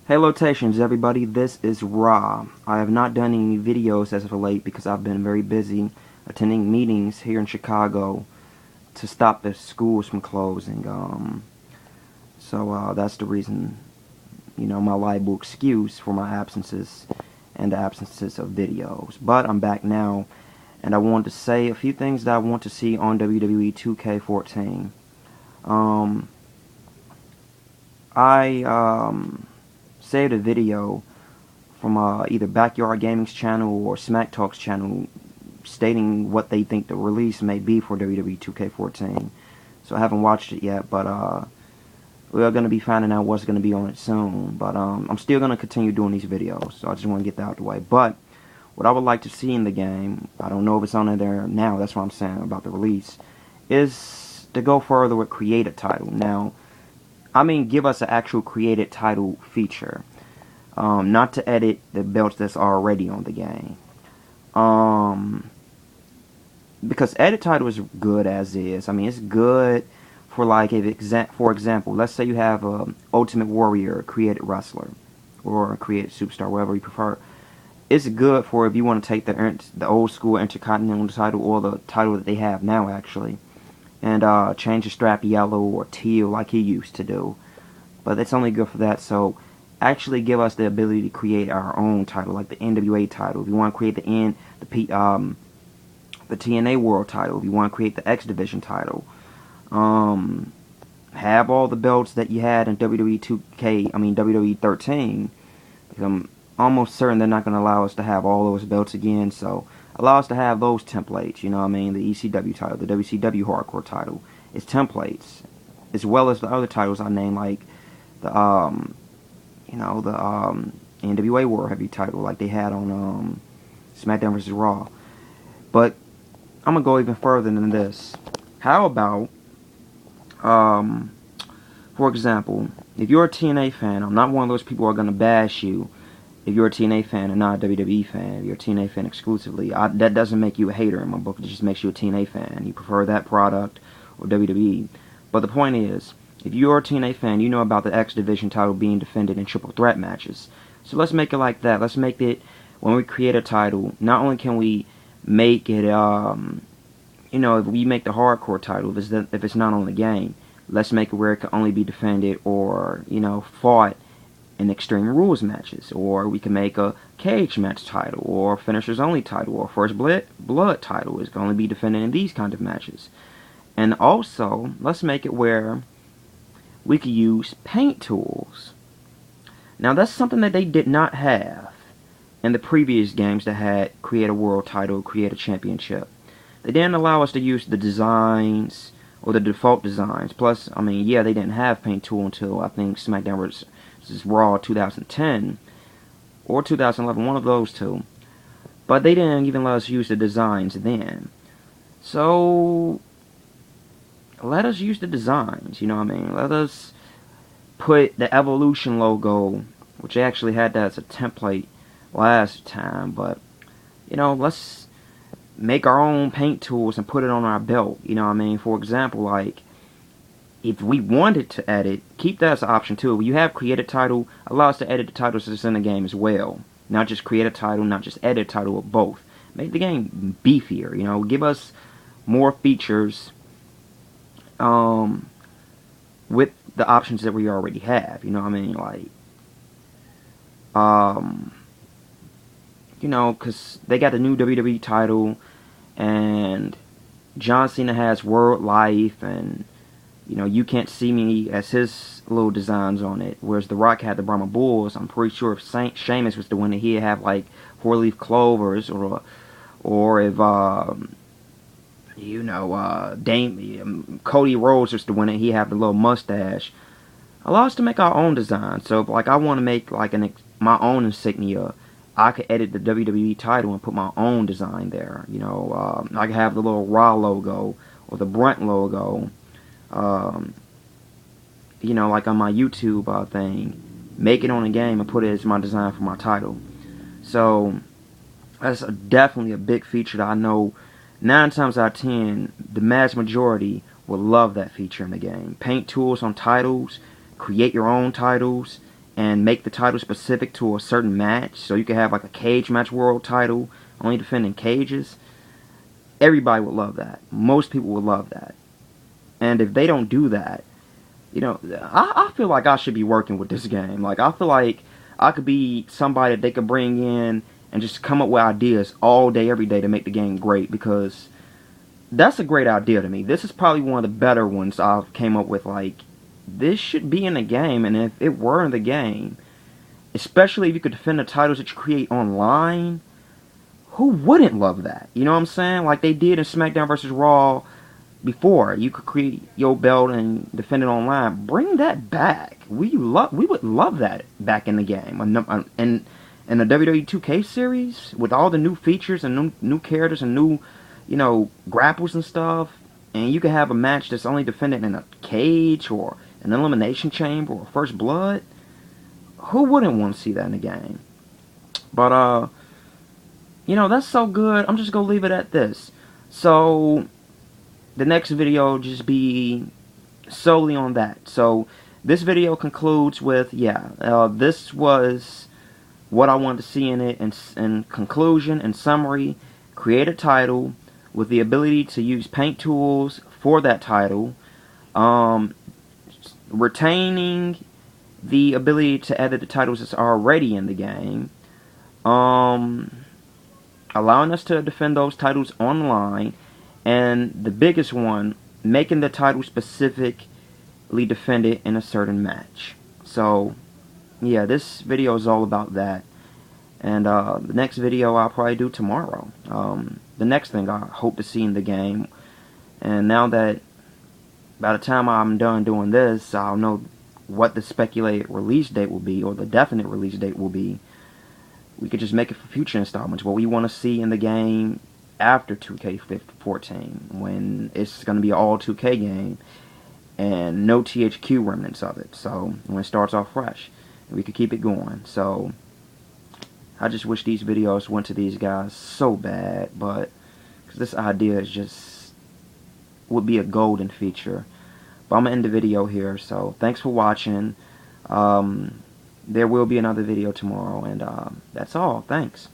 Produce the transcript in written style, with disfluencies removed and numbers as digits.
Hey Lotations everybody, this is Ra. I have not done any videos as of late because I've been very busy attending meetings here in Chicago to stop the schools from closing. So that's the reason, my liable excuse for my absences and the absences of videos. But I'm back now, and I want to say a few things that I want to see on WWE 2K14. I saved a video from either Backyard Gaming's channel or Smack Talk's channel stating what they think the release may be for WWE 2K14. So I haven't watched it yet, but we're going to be finding out what's going to be on it soon. But I'm still going to continue doing these videos, so I just want to get that out of the way. But what I would like to see in the game, I don't know if it's on there now, that's what I'm saying about the release, is to go further with create a title. Now, I mean give us an actual created title feature. Not to edit the belts that's already on the game. Because edit title is good as is. I mean, it's good for like, for example, let's say you have a Ultimate Warrior created wrestler or a created superstar, whatever you prefer. It's good for if you want to take the old school Intercontinental title or the title that they have now actually, and change the strap yellow or teal like he used to do. But it's only good for that. So actually give us the ability to create our own title, like the NWA title. If you want to create the TNA World title, if you want to create the X Division title, have all the belts that you had in WWE 13. Because I'm almost certain they're not going to allow us to have all those belts again. So allow us to have those templates. You know what I mean? The ECW title, the WCW Hardcore title. It's templates, as well as the other titles I named, like the NWA World Heavy title like they had on SmackDown vs. Raw. But I'm going to go even further than this. How about, for example, if you're a TNA fan, I'm not one of those people who are going to bash you if you're a TNA fan and not a WWE fan. If you're a TNA fan exclusively, that doesn't make you a hater in my book. It just makes you a TNA fan. You prefer that product or WWE. But the point is, if you're a TNA fan, you know about the X Division title being defended in triple threat matches. So let's make it like that. Let's make it, when we create a title, not only can we make it, if we make the hardcore title, if it's not on the game, let's make it where it can only be defended or, fought in Extreme Rules matches. Or we can make a cage match title, or finishers only title, or first blood title is going to only be defended in these kind of matches. And also, let's make it where we could use paint tools. Now that's something that they did not have in the previous games that had create a world title, create a championship. They didn't allow us to use the designs or the default designs. Plus, I mean, yeah, they didn't have paint tool until I think SmackDown vs. Raw 2010 or 2011, one of those two. But they didn't even let us use the designs then. So let us use the designs, you know what I mean? Let us put the Evolution logo, which actually had that as a template last time, but, let's make our own paint tools and put it on our belt, you know what I mean? For example, like, if we wanted to edit, keep that as an option too. When you have create a title, allow us to edit the titles that's in the game as well. Not just create a title, not just edit a title, but both. Make the game beefier, give us more features with the options that we already have, you know what I mean, like, because they got the new WWE title, and John Cena has World Life, and, You Can't See Me as his little designs on it, whereas The Rock had the Brahma Bulls. I'm pretty sure if Sheamus was the winner, he'd have, like, four-leaf clovers, or if, Cody Rhodes was the winner, he have the little mustache. Allow us to make our own design. So, like, I want to make, like, my own insignia. I could edit the WWE title and put my own design there. I could have the little Raw logo or the Brunt logo. Like on my YouTube thing. Make it on the game and put it as my design for my title. So, that's definitely a big feature that I know 9 times out of 10, the mass majority will love that feature in the game. Paint tools on titles, create your own titles, and make the title specific to a certain match. So you could have like a cage match world title, only defending cages. Everybody would love that. Most people would love that. And if they don't do that, you know, I feel like I should be working with this game. Like, I feel like I could be somebody that they could bring in and just come up with ideas all day, every day to make the game great, because that's a great idea to me. This is probably one of the better ones I've came up with. Like, this should be in the game, and if it were in the game, especially if you could defend the titles that you create online, who wouldn't love that? You know what I'm saying? Like they did in SmackDown vs. Raw before. You could create your belt and defend it online. Bring that back. We would love that back in the game. And in the WWE2K series, with all the new features and new characters and new, you know, grapples and stuff, and you could have a match that's only defended in a cage or an elimination chamber or first blood. Who wouldn't want to see that in the game? But you know, that's so good. I'm just gonna leave it at this. So the next video will just be solely on that. So this video concludes with, this was what I wanted to see in it. In conclusion and summary, create a title with the ability to use paint tools for that title, retaining the ability to edit the titles that's already in the game, allowing us to defend those titles online, and the biggest one, making the title specifically defended in a certain match. So yeah, this video is all about that. And the next video I'll probably do tomorrow. The next thing I hope to see in the game. And now that by the time I'm done doing this, I'll know what the speculated release date will be, or the definite release date will be. We could just make it for future installments, what we want to see in the game after 2K14, when it's going to be an all 2K game and no THQ remnants of it. So when it starts off fresh, we could keep it going. So I just wish these videos went to these guys so bad, but because this idea is just would be a golden feature. But I'm gonna end the video here. So thanks for watching. There will be another video tomorrow, and that's all. Thanks.